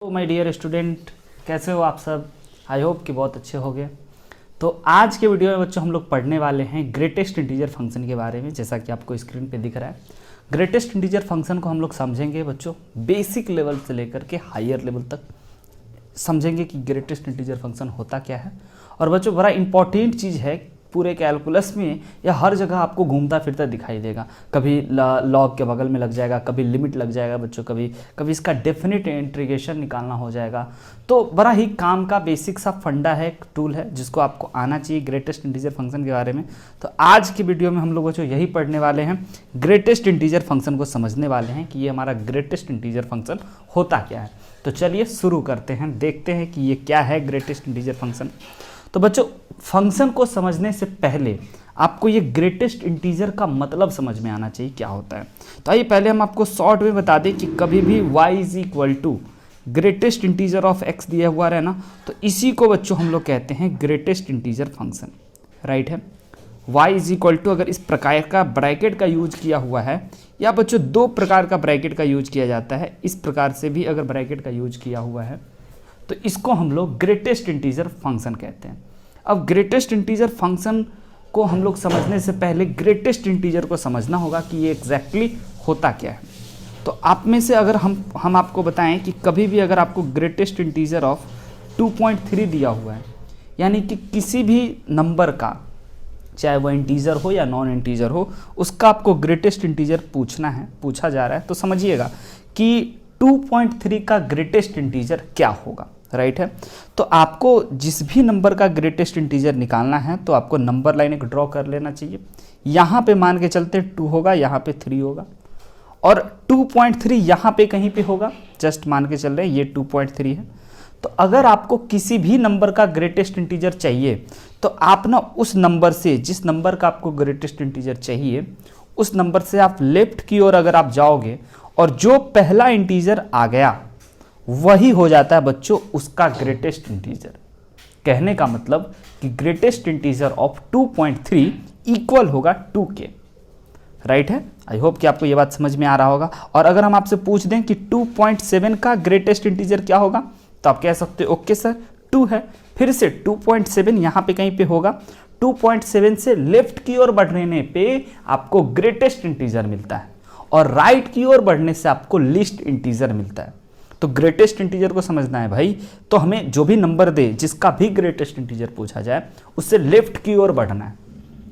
तो my dear student, कैसे हो आप सब। आई होप कि बहुत अच्छे होंगे। तो आज के वीडियो में बच्चों हम लोग पढ़ने वाले हैं ग्रेटेस्ट इंटीजर फंक्शन के बारे में। जैसा कि आपको स्क्रीन पे दिख रहा है, ग्रेटेस्ट इंटीजर फंक्शन को हम लोग समझेंगे बच्चों बेसिक लेवल से लेकर के हायर लेवल तक समझेंगे कि ग्रेटेस्ट इंटीजर फंक्शन होता क्या है। और बच्चों बड़ा इंपॉर्टेंट चीज़ है, पूरे कैलकुलस में या हर जगह आपको घूमता फिरता दिखाई देगा। कभी लॉग के बगल में लग जाएगा, कभी लिमिट लग जाएगा बच्चों, कभी इसका डेफिनेट इंटीग्रेशन निकालना हो जाएगा। तो बड़ा ही काम का बेसिक सा फंडा है, एक टूल है जिसको आपको आना चाहिए ग्रेटेस्ट इंटीजर फंक्शन के बारे में। तो आज की वीडियो में हम लोग बच्चों यही पढ़ने वाले हैं, ग्रेटेस्ट इंटीजर फंक्शन को समझने वाले हैं कि ये हमारा ग्रेटेस्ट इंटीजर फंक्शन होता क्या है। तो चलिए शुरू करते हैं, देखते हैं कि ये क्या है ग्रेटेस्ट इंटीजर फंक्शन। तो बच्चों फंक्शन को समझने से पहले आपको ये ग्रेटेस्ट इंटीजर का मतलब समझ में आना चाहिए क्या होता है। तो आइए पहले हम आपको शॉर्ट में बता दें कि कभी भी y is equal to greatest integer of x दिया हुआ है ना, तो इसी को बच्चों हम लोग कहते हैं ग्रेटेस्ट इंटीजर फंक्शन। राइट है, y इज इक्वल टू अगर इस प्रकार का ब्रैकेट का यूज किया हुआ है, या बच्चों दो प्रकार का ब्रैकेट का यूज किया जाता है, इस प्रकार से भी अगर ब्रैकेट का यूज किया हुआ है तो इसको हम लोग ग्रेटेस्ट इंटीजर फंक्शन कहते हैं। अब ग्रेटेस्ट इंटीजर फंक्शन को हम लोग समझने से पहले ग्रेटेस्ट इंटीजर को समझना होगा कि ये एग्जैक्टली होता क्या है। तो आप में से अगर हम आपको बताएं कि कभी भी अगर आपको ग्रेटेस्ट इंटीजर ऑफ 2.3 दिया हुआ है, यानी कि किसी भी नंबर का, चाहे वो इंटीजर हो या नॉन इंटीजर हो, उसका आपको ग्रेटेस्ट इंटीजर पूछा जा रहा है, तो समझिएगा कि 2.3 का ग्रेटेस्ट इंटीजर क्या होगा। राइट है, तो आपको जिस भी नंबर का ग्रेटेस्ट इंटीजर निकालना है तो आपको नंबर लाइन एक ड्रॉ कर लेना चाहिए। यहाँ पे मान के चलते 2 होगा, यहाँ पे 3 होगा, और 2.3 यहाँ पे कहीं पे होगा, जस्ट मान के चल रहे हैं ये 2.3 है। तो अगर आपको किसी भी नंबर का ग्रेटेस्ट इंटीजर चाहिए तो आप ना उस नंबर से, जिस नंबर का आपको ग्रेटेस्ट इंटीजर चाहिए, उस नंबर से आप लेफ्ट की ओर अगर आप जाओगे और जो पहला इंटीजर आ गया वही हो जाता है बच्चों उसका ग्रेटेस्ट इंटीजर। कहने का मतलब कि ग्रेटेस्ट इंटीजर ऑफ 2.3 इक्वल होगा 2 के। राइट है, आई होप कि आपको ये बात समझ में आ रहा होगा। और अगर हम आपसे पूछ दें कि 2.7 का ग्रेटेस्ट इंटीजर क्या होगा, तो आप कह सकते हो ओके सर 2 है। फिर से 2.7 यहाँ पे कहीं पे होगा, 2.7 से लेफ्ट की ओर बढ़ने पे आपको ग्रेटेस्ट इंटीजर मिलता है, और राइट की ओर बढ़ने से आपको लीस्ट इंटीजर मिलता है। तो ग्रेटेस्ट इंटीजर को समझना है भाई, तो हमें जो भी नंबर दे, जिसका भी ग्रेटेस्ट इंटीजर पूछा जाए, उससे लेफ्ट की ओर बढ़ना है।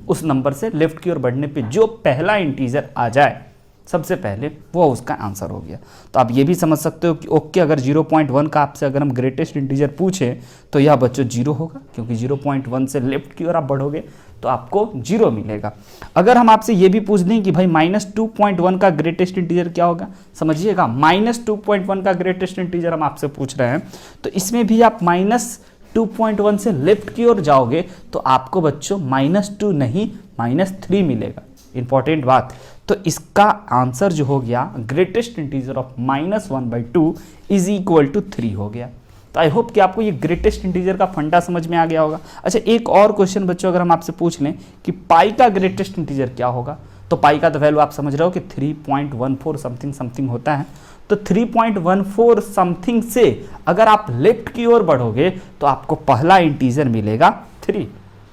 उस नंबर से लेफ्ट की ओर बढ़ने पे जो पहला इंटीजर आ जाए सबसे पहले, वो उसका आंसर हो गया। तो आप ये भी समझ सकते हो कि ओके अगर 0.1 का आपसे अगर हम ग्रेटेस्ट इंटीजर पूछें तो यह बच्चों 0 होगा, क्योंकि 0.1 से लेफ्ट की ओर आप बढ़ोगे तो आपको 0 मिलेगा। अगर हम आपसे ये भी पूछ दें कि भाई -2.1 का ग्रेटेस्ट इंटीजर क्या होगा, समझिएगा -2.1 का ग्रेटेस्ट इंटीजर हम आपसे पूछ रहे हैं, तो इसमें भी आप -2.1 से लेफ्ट की ओर जाओगे तो आपको बच्चों -2 नहीं -3 मिलेगा। इंपॉर्टेंट बात, तो इसका आंसर जो हो गया greatest integer of -1/2 is equal to 3 हो गया। तो आई होप कि आपको ये ग्रेटेस्ट इंटीजर का फंडा समझ में आ गया होगा। अच्छा, एक और क्वेश्चन बच्चों अगर हम आपसे पूछ लें कि पाई का ग्रेटेस्ट इंटीजर क्या होगा, तो पाई का तो वैल्यू आप समझ रहे हो कि 3.14 समथिंग होता है। तो 3.14 समथिंग से अगर आप लेफ्ट की ओर बढ़ोगे तो आपको पहला इंटीजर मिलेगा 3।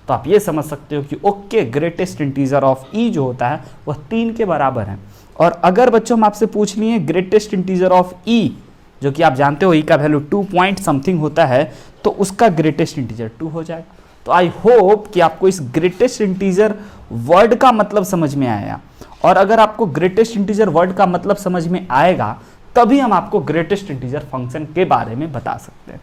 तो आप ये समझ सकते हो कि ओके ग्रेटेस्ट इंटीजर ऑफ ई जो होता है वह 3 के बराबर है। और अगर बच्चों हम आपसे पूछ लिए ग्रेटेस्ट इंटीजर ऑफ ई, जो कि आप जानते हो ई का वैल्यू 2 पॉइंट समथिंग होता है, तो उसका ग्रेटेस्ट इंटीजर 2 हो जाएगा। तो आई होप कि आपको इस ग्रेटेस्ट इंटीजर वर्ड का मतलब समझ में आया। और अगर आपको ग्रेटेस्ट इंटीजर वर्ड का मतलब समझ में आएगा तभी हम आपको ग्रेटेस्ट इंटीजर फंक्शन के बारे में बता सकते हैं।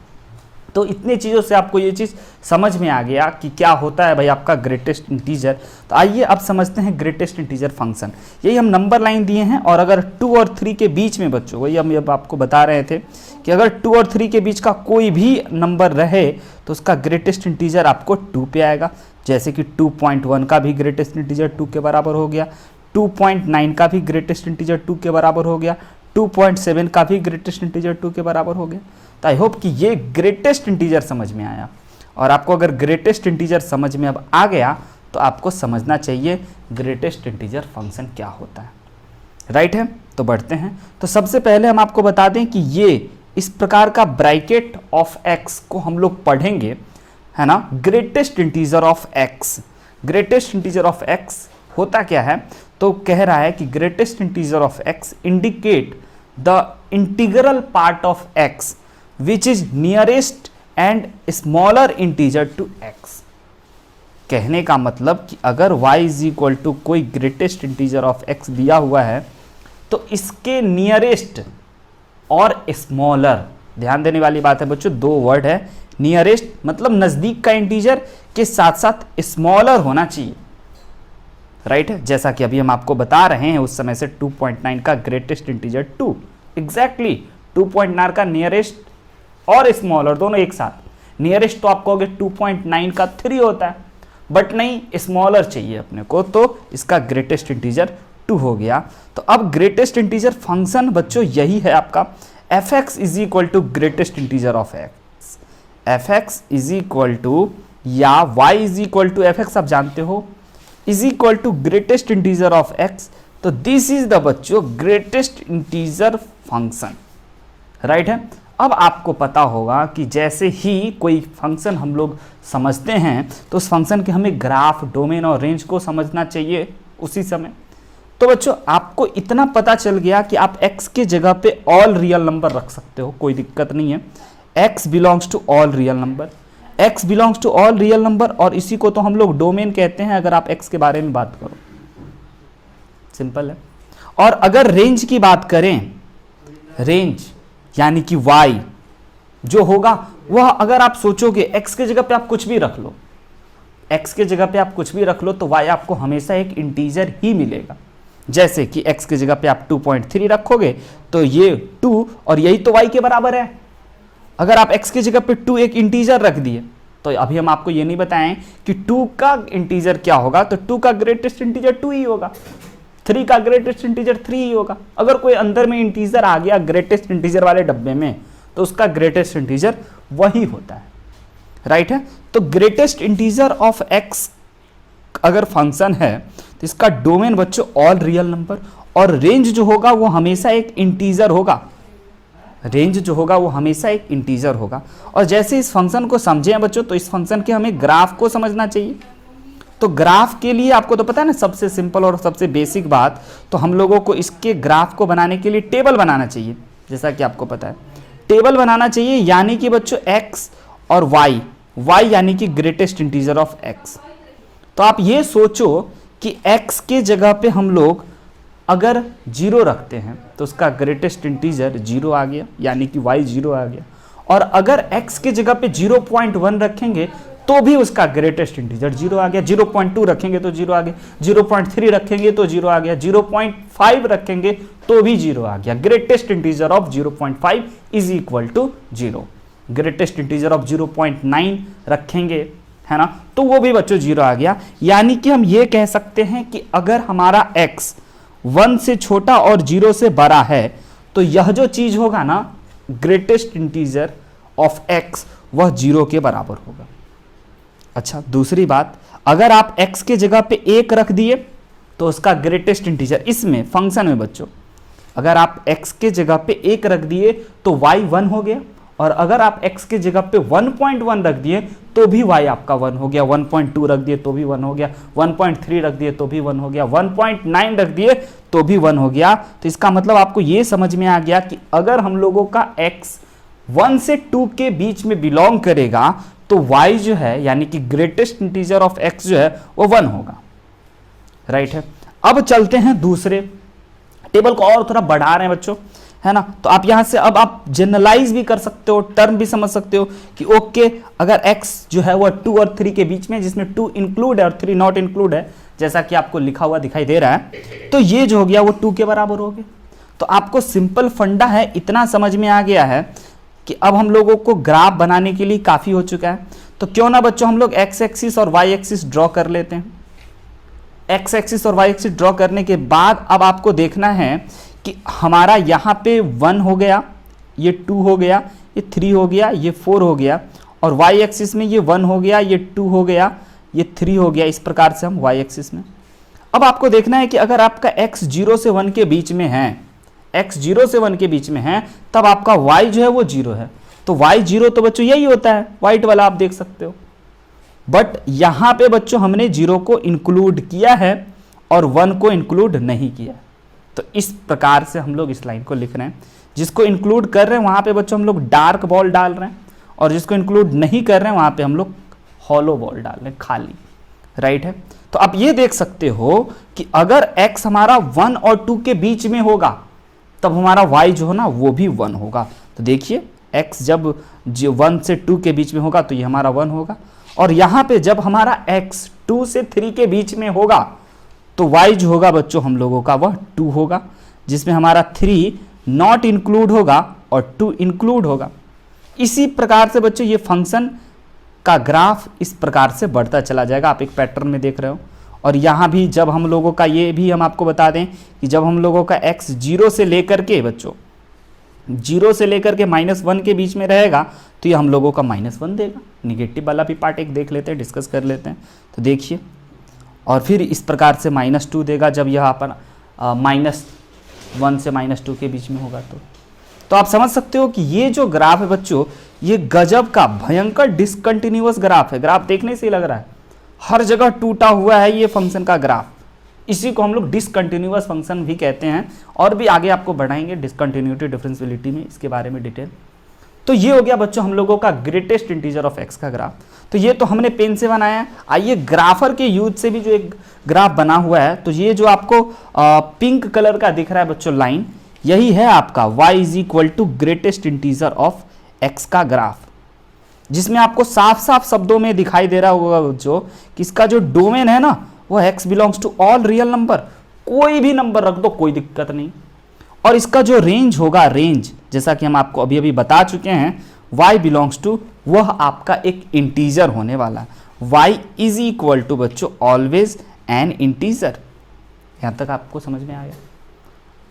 तो इतनी चीज़ों से आपको ये चीज़ समझ में आ गया कि क्या होता है भाई आपका ग्रेटेस्ट इंटीजर। तो आइए अब समझते हैं ग्रेटेस्ट इंटीजर फंक्शन। यही हम नंबर लाइन दिए हैं, और अगर 2 और 3 के बीच में बच्चों, वही हम अब आपको बता रहे थे कि अगर 2 और 3 के बीच का कोई भी नंबर रहे तो उसका ग्रेटेस्ट इंटीजर आपको 2 पे आएगा। जैसे कि 2.1 का भी ग्रेटेस्ट इंटीजर 2 के बराबर हो गया, 2.9 का भी ग्रेटेस्ट इंटीजर 2 के बराबर हो गया, 2.7 का भी ग्रेटेस्ट इंटीजर 2 के बराबर हो गया। तो आई होप कि ये ग्रेटेस्ट इंटीजर समझ में आया। और आपको अगर ग्रेटेस्ट इंटीजर समझ में अब आ गया तो आपको समझना चाहिए ग्रेटेस्ट इंटीजर फंक्शन क्या होता है। राइट है, तो बढ़ते हैं। तो सबसे पहले हम आपको बता दें कि ये इस प्रकार का ब्रैकेट ऑफ एक्स को हम लोग पढ़ेंगे, है ना, greatest integer of x. Greatest integer of x होता क्या है, तो कह रहा है कि greatest integer of x indicate the integral part of x which is nearest and smaller integer to x. कहने का मतलब कि अगर y इज इक्वल टू कोई ग्रेटेस्ट इंटीजर ऑफ x दिया हुआ है तो इसके नियरेस्ट और स्मॉलर, ध्यान देने वाली बात है बच्चों, दो वर्ड है, नियरेस्ट मतलब नजदीक का इंटीजर के साथ साथ स्मॉलर होना चाहिए, राइट है। जैसा कि अभी हम आपको बता रहे हैं उस समय से 2.9 का ग्रेटेस्ट इंटीजर 2, एग्जैक्टली 2.9 का नियरेस्ट और स्मॉलर दोनों एक साथ। नियरेस्ट तो आप कहोगे 2.9 का 3 होता है, बट नहीं, स्मॉलर चाहिए अपने को, तो इसका ग्रेटेस्ट इंटीजर 2 हो गया। तो अब ग्रेटेस्ट इंटीजर फंक्शन बच्चों यही है आपका F X is equal to greatest integer of X. F X is equal to या Y is equal to F X, आप जानते हो, is equal to greatest integer of X. तो दिस इज द बच्चों ग्रेटेस्ट इंटीजर फंक्शन, राइट है। अब आपको पता होगा कि जैसे ही कोई फंक्शन हम लोग समझते हैं तो उस फंक्शन के हमें ग्राफ, डोमेन और रेंज को समझना चाहिए उसी समय। तो बच्चों आपको इतना पता चल गया कि आप x के जगह पे ऑल रियल नंबर रख सकते हो, कोई दिक्कत नहीं है। x belongs to all real number, x belongs to all real number, और इसी को तो हम लोग डोमेन कहते हैं अगर आप x के बारे में बात करो, सिंपल है। और अगर रेंज की बात करें, रेंज यानी कि y जो होगा वह, अगर आप सोचोगे x के जगह पे आप कुछ भी रख लो, x के जगह पे आप कुछ भी रख लो तो y आपको हमेशा एक इंटीजर ही मिलेगा। जैसे कि x के जगह पे आप 2.3 रखोगे तो ये 2 और यही तो y के बराबर है। अगर आप x के जगह पे 2 एक इंटीजर रख दिए तो अभी हम आपको ये नहीं बताएं कि 2 का इंटीजर क्या होगा, तो 2 का ग्रेटेस्ट इंटीजर 2 ही होगा, 3 का ग्रेटेस्ट इंटीजर 3 ही होगा। अगर कोई अंदर में इंटीजर आ गया ग्रेटेस्ट इंटीजर वाले डब्बे में तो उसका ग्रेटेस्ट इंटीजर वही होता है, राइट है। तो ग्रेटेस्ट इंटीजर ऑफ x अगर फंक्शन है तो इसका डोमेन बच्चों ऑल रियल नंबर, और रेंज जो होगा वो हमेशा एक इंटीजर होगा, रेंज जो होगा वो हमेशा एक इंटीजर होगा। और जैसे इस फंक्शन को समझे हैं बच्चों तो इस फंक्शन के हमें ग्राफ को समझना चाहिए। तो ग्राफ के लिए आपको तो पता है ना, सबसे सिंपल और सबसे बेसिक बात, तो हम लोगों को इसके ग्राफ को बनाने के लिए टेबल बनाना चाहिए। जैसा कि आपको पता है टेबल बनाना चाहिए, यानी कि बच्चों x और y यानी कि ग्रेटेस्ट इंटीजर ऑफ x। तो आप ये सोचो कि x के जगह पे हम लोग अगर 0 रखते हैं तो उसका ग्रेटेस्ट इंटीजर 0 आ गया, यानी कि y 0 आ गया। और अगर x के जगह पे 0.1 रखेंगे तो भी उसका ग्रेटेस्ट इंटीजर 0 आ गया, 0.2 रखेंगे तो 0 आ गया, 0.3 रखेंगे तो 0 आ गया, 0.5 रखेंगे तो भी 0 आ गया। Greatest integer of 0.5 is equal to 0। Greatest integer of 0.9 रखेंगे, है ना, तो वो भी बच्चों 0 आ गया। यानी कि हम ये कह सकते हैं कि अगर हमारा x 1 से छोटा और 0 से बड़ा है तो यह जो चीज होगा ना, ग्रेटेस्ट इंटीजर ऑफ x, वह 0 के बराबर होगा। अच्छा, दूसरी बात, अगर आप x के जगह पे 1 रख दिए तो उसका ग्रेटेस्ट इंटीजर, इसमें फंक्शन में बच्चों अगर आप x के जगह पे 1 रख दिए तो y 1 हो गया, और अगर आप x के जगह पे 1.1 रख दिए तो भी y आपका 1 हो गया, 1.2 रख दिए तो भी 1 हो गया, 1.3 रख दिए तो भी 1 हो गया, 1.9 रख दिए तो भी 1 हो गया। तो इसका मतलब आपको ये समझ में आ गया कि अगर हम लोगों का x 1 से 2 के बीच में बिलोंग करेगा तो y जो है यानी कि ग्रेटेस्ट इंटीजर ऑफ x जो है वो 1 होगा, राइट है। अब चलते हैं दूसरे टेबल को, और थोड़ा बढ़ा रहे हैं बच्चों, है ना। तो आप यहां से अब आप जनरलाइज भी कर सकते हो, टर्म भी समझ सकते हो कि ओके अगर x जो है वो 2 और 3 के बीच में, जिसमें 2 इंक्लूड है और 3 नॉट इंक्लूड है, जैसा कि आपको लिखा हुआ दिखाई दे रहा है, तो ये जो हो गया वो 2 के बराबर हो गया। तो आपको सिंपल फंडा है, इतना समझ में आ गया है कि अब हम लोगों को ग्राफ बनाने के लिए काफी हो चुका है। तो क्यों ना बच्चों हम लोग x एक्सिस और y एक्सिस ड्रॉ कर लेते हैं। x एक्सिस और y एक्सिस ड्रॉ करने के बाद अब आपको देखना है कि हमारा यहाँ पे 1 हो गया, ये 2 हो गया, ये 3 हो गया, ये 4 हो गया, और y एक्सिस में ये 1 हो गया, ये 2 हो गया, ये 3 हो गया। इस प्रकार से हम y एक्सिस में अब आपको देखना है कि अगर आपका x 0 से 1 के बीच में है, x 0 से 1 के बीच में है तब आपका y जो है वो 0 है। तो y 0 तो बच्चों यही होता है, व्हाइट वाला आप देख सकते हो। बट यहां पे बच्चों हमने 0 को इंक्लूड किया है और 1 को इंक्लूड नहीं किया। तो इस प्रकार से हम लोग इस लाइन को लिख रहे हैं। जिसको इंक्लूड कर रहे हैं वहां पे बच्चों हम लोग डार्क बॉल डाल रहे हैं, और जिसको इंक्लूड नहीं कर रहे हैं वहां पे हम लोग हॉलो बॉल डाल रहे हैं, खाली। राइट है। तो आप ये देख सकते हो कि अगर x हमारा 1 और 2 के बीच में होगा तब हमारा y जो है ना वो भी 1 होगा। तो देखिए x जब 1 से 2 के बीच में होगा तो ये हमारा 1 होगा, और यहां पे जब हमारा x 2 से 3 के बीच में होगा तो y जो होगा बच्चों हम लोगों का वह 2 होगा, जिसमें हमारा 3 नॉट इंक्लूड होगा और 2 इंक्लूड होगा। इसी प्रकार से बच्चों ये फंक्शन का ग्राफ इस प्रकार से बढ़ता चला जाएगा, आप एक पैटर्न में देख रहे हो। और यहाँ भी जब हम लोगों का, ये भी हम आपको बता दें कि जब हम लोगों का x 0 से लेकर के बच्चों 0 से लेकर के -1 के बीच में रहेगा तो ये हम लोगों का -1 देगा। निगेटिव वाला भी पार्ट एक देख लेते हैं, डिस्कस कर लेते हैं। तो देखिए, और फिर इस प्रकार से -2 देगा जब यह अपन -1 से -2 के बीच में होगा। तो आप समझ सकते हो कि ये जो ग्राफ है बच्चों, ये गजब का भयंकर डिसकंटिन्यूअस ग्राफ है। ग्राफ देखने से ही लग रहा है हर जगह टूटा हुआ है ये फंक्शन का ग्राफ। इसी को हम लोग डिसकंटिन्यूअस फंक्शन भी कहते हैं, और भी आगे आपको बढ़ाएंगे डिसकंटिन्यूटी डिफरेंशियलिटी में, इसके बारे में डिटेल। तो ये हो गया बच्चों हम लोगों का ग्रेटेस्ट इंटीजर ऑफ x का ग्राफ। तो ये तो हमने पेन से बनाया है। आइए ग्राफर के यूज से भी जो एक ग्राफ बना हुआ है, तो ये जो आपको पिंक कलर का दिख रहा है बच्चों लाइन, यही है आपका y is equal to greatest integer of x का ग्राफ, जिसमें आपको साफ साफ शब्दों में दिखाई दे रहा होगा बच्चों कि इसका जो डोमेन है ना वो x belongs to all real number. कोई भी नंबर रख दो, कोई दिक्कत नहीं। और इसका जो रेंज होगा, रेंज जैसा कि हम आपको अभी अभी बता चुके हैं, y बिलोंग्स टू, वह आपका एक इंटीजर होने वाला है। y इज इक्वल टू बच्चों ऑलवेज एन इंटीजर। यहां तक आपको समझ में आ गया।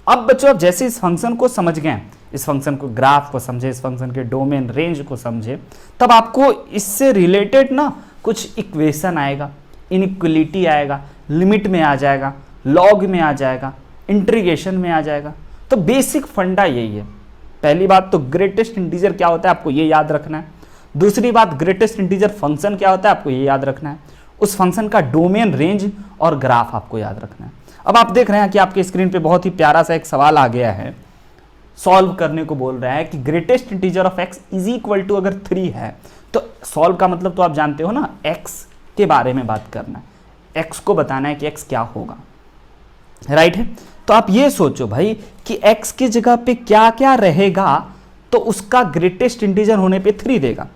अब बच्चों आप जैसे इस फंक्शन को समझ गए, इस फंक्शन को, ग्राफ को समझे, इस फंक्शन के डोमेन रेंज को समझे, तब आपको इससे रिलेटेड ना कुछ इक्वेशन आएगा, इनइक्वलिटी आएगा, लिमिट में आ जाएगा, लॉग में आ जाएगा, इंटीग्रेशन में आ जाएगा। तो बेसिक फंडा यही है। पहली बात तो ग्रेटेस्ट इंटीजर क्या होता है आपको ये याद रखना है। दूसरी बात ग्रेटेस्ट इंटीजर फंक्शन क्या होता है आपको ये याद रखना है। उस फंक्शन का डोमेन, रेंज और ग्राफ आपको याद रखना है। अब आप देख रहे हैं कि आपके स्क्रीन पे बहुत ही प्यारा सा एक सवाल आ गया है, सॉल्व करने को बोल रहा है कि greatest integer of x is equal to, अगर 3 है तो सॉल्व का मतलब तो आप जानते हो ना, x के बारे में बात करना है, x को बताना है कि x क्या होगा। राइट है। तो आप ये सोचो भाई कि x की जगह पे क्या क्या रहेगा तो उसका ग्रेटेस्ट इंटीजर होने पे 3 देगा।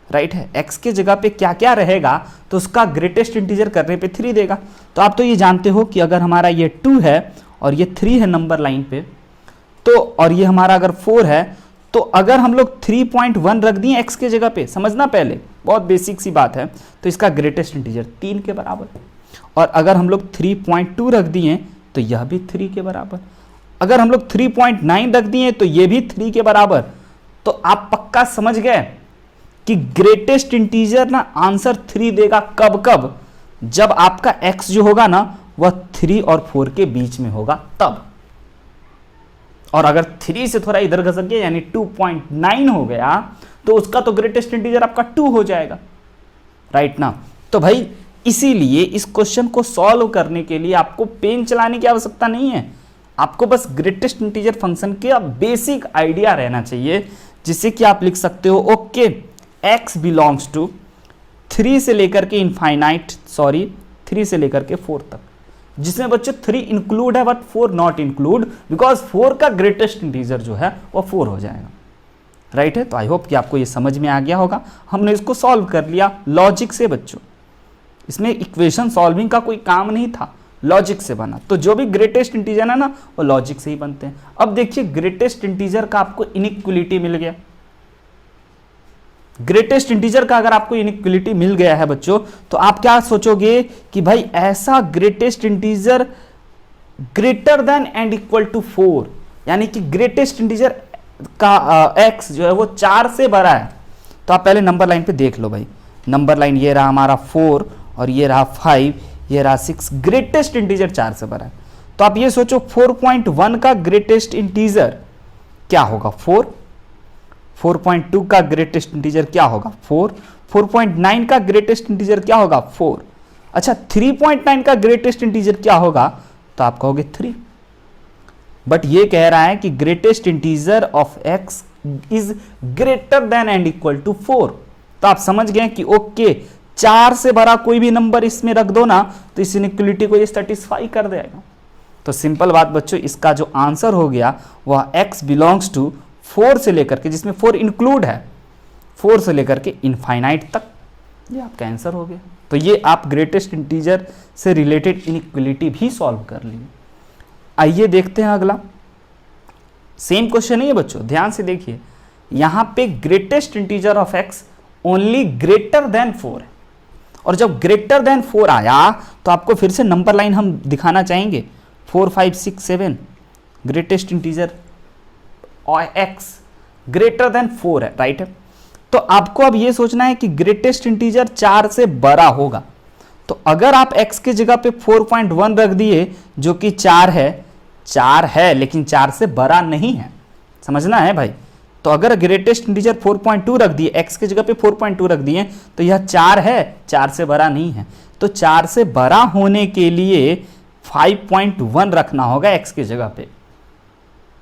राइट है। x की जगह पे क्या क्या रहेगा तो उसका ग्रेटेस्ट इंटीजर करने पे 3 देगा। तो आप तो ये जानते हो कि अगर हमारा ये 2 है और ये 3 है नंबर लाइन पे, तो और ये हमारा अगर 4 है, तो अगर हम लोग 3.1 रख दिए x के जगह पे, समझना पहले, बहुत बेसिक सी बात है, तो इसका ग्रेटेस्ट इंटीजर 3 के बराबर। और अगर हम लोग 3.2 रख दिए तो यह भी 3 के बराबर। अगर हम लोग 3.9 रख दिए तो ये भी 3 के बराबर। तो आप पक्का समझ गए कि ग्रेटेस्ट इंटीजर ना आंसर 3 देगा। कब कब? जब आपका x जो होगा ना वह 3 और 4 के बीच में होगा तब। और अगर 3 से थोड़ा इधर घसक गया यानी 2.9 हो गया तो उसका तो ग्रेटेस्ट इंटीजर आपका 2 हो जाएगा। राइट ना। तो भाई इसीलिए इस क्वेश्चन को सॉल्व करने के लिए आपको पेन चलाने की आवश्यकता नहीं है, आपको बस ग्रेटेस्ट इंटीजर फंक्शन के बेसिक आइडिया रहना चाहिए, जिससे कि आप लिख सकते हो ओके x बिलोंग्स टू 3 से लेकर के इनफाइनाइट, 3 से लेकर के 4 तक, जिसमें बच्चों 3 इंक्लूड है बट 4 नॉट इंक्लूड, बिकॉज 4 का ग्रेटेस्ट इंटीजर जो है वो 4 हो जाएगा। राइट है। तो आई होप कि आपको ये समझ में आ गया होगा। हमने इसको सॉल्व कर लिया लॉजिक से बच्चों, इसमें इक्वेशन सॉल्विंग का कोई काम नहीं था, लॉजिक से बना। तो जो भी ग्रेटेस्ट इंटीजर है ना वो लॉजिक से ही बनते हैं। अब देखिए ग्रेटेस्ट इंटीजर का आपको इनइक्वलिटी मिल गया। ग्रेटेस्ट इंटीजर का अगर आपको इनइक्वलिटी मिल गया है बच्चों, तो आप क्या सोचोगे कि भाई ऐसा greatest integer greater than and equal to 4, यानी कि ग्रेटेस्ट इंटीजर का x जो है वो 4 से बड़ा है। तो आप पहले नंबर लाइन पे देख लो भाई, नंबर लाइन ये रहा हमारा 4 और ये रहा 5, ये रहा 6, ग्रेटेस्ट इंटीजर 4 से बड़ा है। तो आप ये सोचो 4.1 का ग्रेटेस्ट इंटीजर क्या होगा 4, 4.2 का ग्रेटेस्ट इंटीजर क्या होगा 4, 4.9 का ग्रेटेस्ट इंटीजर क्या होगा 4, अच्छा 3.9 का ग्रेटेस्ट इंटीजर क्या होगा, तो आप कहोगे 3। बट ये कह रहा है कि greatest integer of x is greater than and equal to 4। तो आप समझ गए कि ओके 4 से बड़ा कोई भी नंबर इसमें रख दो ना तो इस इनइक्वलिटी को ये सेटिस्फाई कर देगा। तो सिंपल बात बच्चों, इसका जो आंसर हो गया वह x बिलोंग्स टू 4 से लेकर के, जिसमें 4 इंक्लूड है, 4 से लेकर के इनफाइनाइट तक, ये आपका आंसर हो गया। तो ये आप ग्रेटेस्ट इंटीजर से रिलेटेड इनइक्वलिटी भी सॉल्व कर लिए। आइए देखते हैं अगला, सेम क्वेश्चन है ये बच्चों, ध्यान से देखिए। यहां पे greatest integer of x only greater than 4 है, और जब ग्रेटर देन 4 आया तो आपको फिर से नंबर लाइन हम दिखाना चाहेंगे, 4 5 6 7 ग्रेटेस्ट इंटीजर और x ग्रेटर देन 4 है, राइट है। तो आपको अब ये सोचना है कि ग्रेटेस्ट इंटीजर 4 से बड़ा होगा। तो अगर आप x की जगह पे 4.1 रख दिए जो कि 4 है लेकिन 4 से बड़ा नहीं है, समझना है भाई। तो अगर ग्रेटेस्ट इंटीजर 4.2 रख दिए, x की जगह पे 4.2 रख दिए, तो यह 4 है, 4 से बड़ा नहीं है। तो 4 से बड़ा होने के लिए 5.1 रखना होगा x की जगह पे,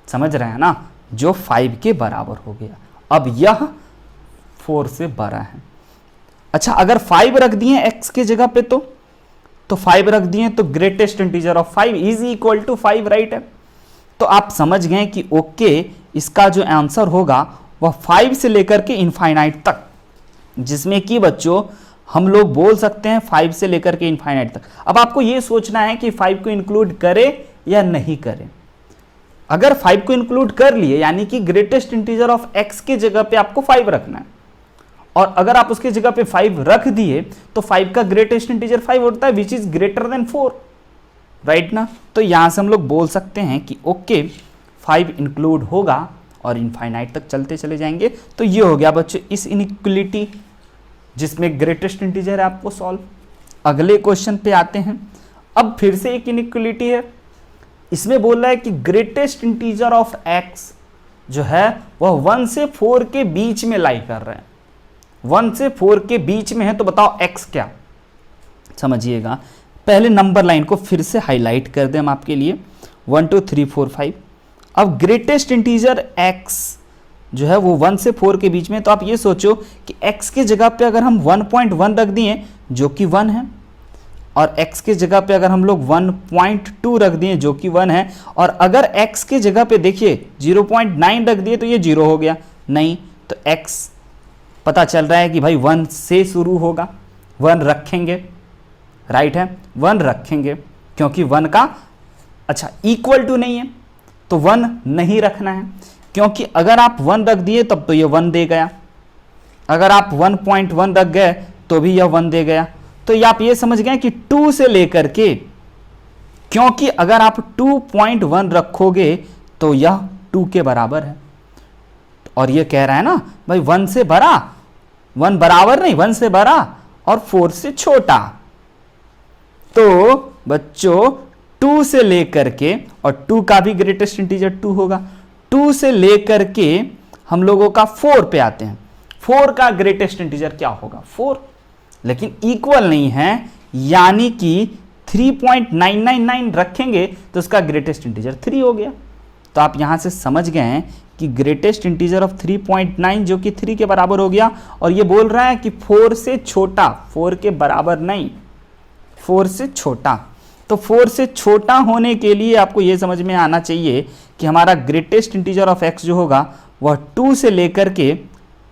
समझ रहे हैं ना, जो 5 के बराबर हो गया। अब यह 4 से बड़ा है। अच्छा अगर 5 रख दिए x की जगह पे तो 5 रख दिए तो greatest integer of 5 is equal to 5, right है। तो आप समझ गए कि ओके इसका जो आंसर होगा वह 5 से लेकर के इनफाइनाइट तक, जिसमें कि बच्चों हम लोग बोल सकते हैं 5 से लेकर के इनफाइनाइट तक। अब आपको यह सोचना है कि 5 को इंक्लूड करें या नहीं करें। अगर 5 को इंक्लूड कर लिए यानी कि ग्रेटेस्ट इंटीजर ऑफ x की जगह पे आपको 5 रखना है, और अगर आप उसकी जगह पे 5 रख दिए तो 5 का ग्रेटेस्ट इंटीजर 5 होता है which is greater then 4, right ना। तो यहां से हम लोग बोल सकते हैं कि ओके 5 इंक्लूड होगा और इनफाइनाइट तक चलते चले जाएंगे। तो ये हो गया बच्चों इस इनइक्वलिटी जिसमें ग्रेटेस्ट इंटीजर है आपको सॉल्व। अगले क्वेश्चन पे आते हैं। अब फिर से एक इनइक्वलिटी है, इसमें बोल रहा है कि ग्रेटेस्ट इंटीजर ऑफ x जो है वह 1 से 4 के बीच में लाई कर रहे हैं, 1 से 4 के बीच में है। तो बताओ x क्या, समझिएगा। पहले नंबर लाइन को फिर से हाईलाइट कर दें हम आपके लिए, 1 2 3 4 5। अब ग्रेटेस्ट इंटीजर x जो है वो 1 से 4 के बीच में, तो आप ये सोचो कि x की जगह पे अगर हम 1.1 रख दिए जो कि 1 है, और x की जगह पे अगर हम लोग 1.2 रख दिए जो कि 1 है, और अगर x की जगह पे देखिए 0.9 रख दिए तो ये 0 हो गया, नहीं तो x पता चल रहा है कि भाई 1 से शुरू होगा, 1 रखेंगे, राइट है, 1 रखेंगे क्योंकि 1 का अच्छा इक्वल टू नहीं है तो 1 नहीं रखना है, क्योंकि अगर आप 1 रख दिए तब तो ये 1 दे गया, अगर आप 1.1 रख गए तो भी यह 1 दे गया। तो ये आप ये समझ गए कि 2 से लेकर के, क्योंकि अगर आप 2.1 रखोगे तो यह 2 के बराबर है, और ये कह रहा है ना भाई 1 से बड़ा, 1 बराबर नहीं 1 से बड़ा और 4 से छोटा। तो बच्चों 2 से लेकर के, और 2 का भी ग्रेटेस्ट इंटीजर 2 होगा, 2 से लेकर के हम लोगों का 4 पे आते हैं। 4 का ग्रेटेस्ट इंटीजर क्या होगा 4, लेकिन इक्वल नहीं है, यानी कि 3.999 रखेंगे तो उसका ग्रेटेस्ट इंटीजर 3 हो गया। तो आप यहां से समझ गए हैं कि ग्रेटेस्ट इंटीजर ऑफ 3.9 जो कि 3 के बराबर हो गया, और ये बोल रहा है कि 4 से छोटा, 4 के बराबर नहीं, 4 से छोटा। तो 4 से छोटा होने के लिए आपको ये समझ में आना चाहिए कि हमारा ग्रेटेस्ट इंटीजर ऑफ x जो होगा वह 2 से लेकर के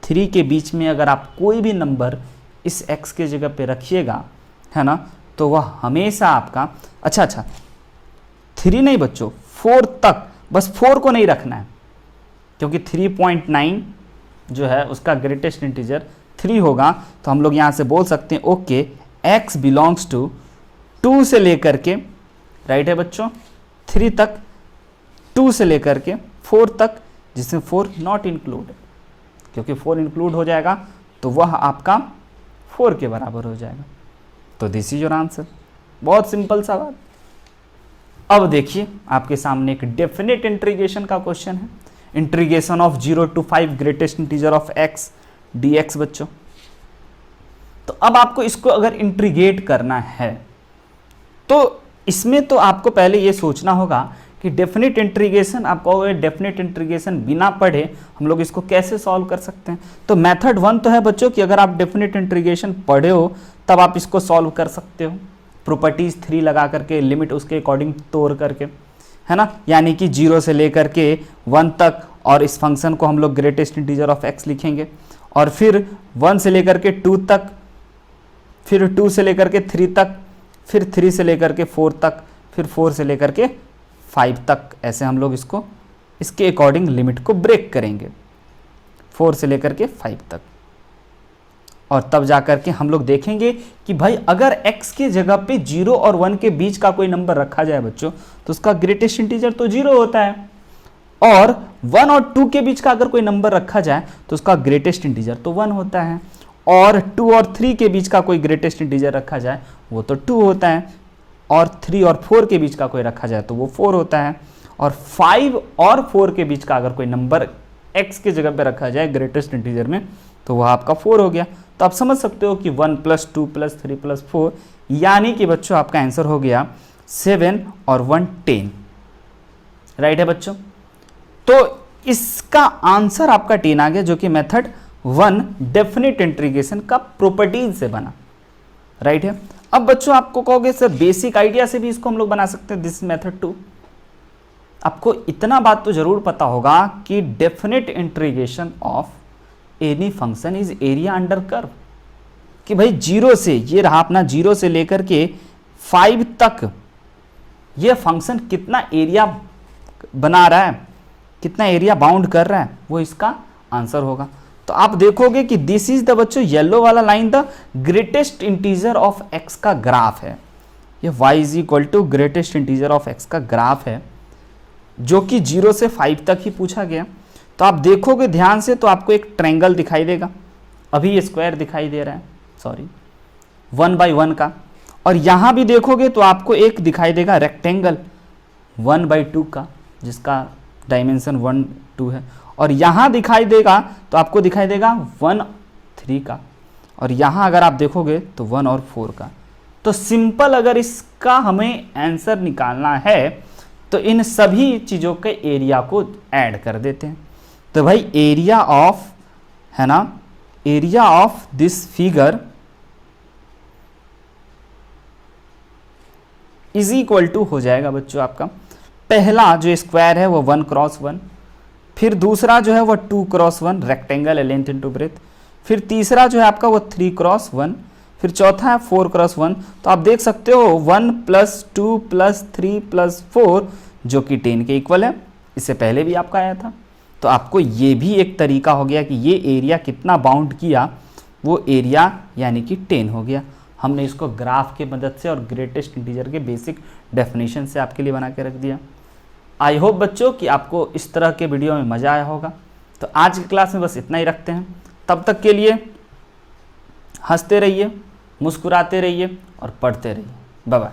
3 के बीच में अगर आप कोई भी नंबर इस x के जगह पे रखिएगा, है ना, तो वह हमेशा आपका अच्छा 3 नहीं बच्चों 4 तक, बस 4 को नहीं रखना है, क्योंकि 3.9 जो है उसका ग्रेटेस्ट इंटीजर 3 होगा। तो हम लोग यहाँ से बोल सकते हैं ओके x बिलोंग्स टू 2 से लेकर के, राइट है बच्चों, 3 तक, 2 से लेकर के 4 तक, जिसमें 4 नॉट इंक्लूड, क्योंकि 4 इंक्लूड हो जाएगा तो वह आपका 4 के बराबर हो जाएगा। तो दिस इज योर आंसर, बहुत सिंपल सा बात। अब देखिए आपके सामने एक डेफिनेट इंटीग्रेशन का क्वेश्चन है, integration of 0 to 5 greatest integer of x dx बच्चों। तो अब आपको इसको अगर इंटीग्रेट करना है तो इसमें तो आपको पहले ये सोचना होगा कि डेफिनेट इंटीग्रेशन, आप कहोगे डेफिनेट इंटीग्रेशन बिना पढ़े हम लोग इसको कैसे सॉल्व कर सकते हैं। तो मेथड 1 तो है बच्चों कि अगर आप डेफिनेट इंटीग्रेशन पढ़े हो तब आप इसको सॉल्व कर सकते हो, प्रॉपर्टीज 3 लगा करके, लिमिट उसके अकॉर्डिंग तोड़ करके, है ना, यानी कि 0 से लेकर के 1 तक, और इस फंक्शन को हम लोग ग्रेटेस्ट इंटीजर ऑफ x लिखेंगे, और फिर 1 से लेकर के 2 तक, फिर 2 से लेकर के 3 तक, फिर 3 से लेकर के 4 तक, फिर 4 से लेकर के 5 तक, ऐसे हम लोग इसको इसके अकॉर्डिंग लिमिट को ब्रेक करेंगे 4 से लेकर के 5 तक। और तब जाकर के हम लोग देखेंगे कि भाई अगर x के जगह पे 0 और 1 के बीच का कोई नंबर रखा जाए बच्चों तो उसका ग्रेटेस्ट इंटीजर तो 0 होता है, और 1 और 2 के बीच का अगर कोई नंबर रखा जाए तो उसका ग्रेटेस्ट इंटीजर तो 1 होता है, और 2 और 3 के बीच का कोई ग्रेटेस्ट इंटीजर रखा जाए वो तो 2 होता है, और 3 और 4 के बीच का कोई रखा जाए तो वो 4 होता है, और 5 और 4 के बीच का अगर कोई नंबर x के जगह पे रखा जाए ग्रेटेस्ट इंटीजर में तो वह आपका 4 हो गया। तो आप समझ सकते हो कि 1 + 2 + 3 + 4, यानी कि बच्चों आपका आंसर हो गया 7 और 1 10, राइट है बच्चों। तो इसका आंसर आपका 10 आ गया, जो कि मेथड 1 डेफिनेट इंटीग्रेशन का प्रॉपर्टीज से बना, राइट है। अब बच्चों आपको कहोगे सर बेसिक आइडिया से भी इसको हम लोग बना सकते हैं, दिस मेथड 2। आपको इतना बात तो जरूर पता होगा कि definite integration of any function is area under curve, कि भाई 0 से, ये रहा अपना 0 से लेकर के 5 तक ये फंक्शन कितना एरिया बना रहा है, कितना एरिया बाउंड कर रहा है, वो इसका आंसर होगा। तो आप देखोगे कि दिस इज द बच्चों येलो वाला line the greatest integer of x का ग्राफ है, ये y = greatest integer of x का ग्राफ है, जो कि 0 से 5 तक ही पूछा गया। तो आप देखोगे ध्यान से तो आपको एक ट्रायंगल दिखाई देगा, अभी ये स्क्वायर दिखाई दे रहा है, सॉरी 1/1 का, और यहाँ भी देखोगे तो आपको एक दिखाई देगा रेक्टेंगल 1/2 का, जिसका डायमेंशन 1 2 है, और यहाँ दिखाई देगा तो आपको दिखाई देगा 1 3 का, और यहाँ अगर आप देखोगे तो 1 और 4 का। तो सिंपल अगर इसका हमें आंसर निकालना है तो इन सभी चीज़ों के एरिया को ऐड कर देते हैं। तो भाई एरिया ऑफ, है ना, area of this figure is equal to हो जाएगा बच्चों आपका, पहला जो स्क्वायर है वो 1 × 1, फिर दूसरा जो है वो 2 × 1 रेक्टेंगल है लेंथ इनटू ब्रेथ, फिर तीसरा जो है आपका वो 3 × 1, फिर चौथा है 4 × 1। तो आप देख सकते हो 1 + 2 + 3 + 4 जो कि 10 के इक्वल है, इससे पहले भी आपका आया था। तो आपको ये भी एक तरीका हो गया कि ये एरिया कितना बाउंड किया, वो एरिया यानी कि 10 हो गया। हमने इसको ग्राफ की मदद से और ग्रेटेस्ट इंटीजर के बेसिक डेफिनेशन से आपके लिए बना के रख दिया। आई होप बच्चों कि आपको इस तरह के वीडियो में मज़ा आया होगा। तो आज की क्लास में बस इतना ही रखते हैं, तब तक के लिए हंसते रहिए, मुस्कुराते रहिए और पढ़ते रहिए। Bye bye.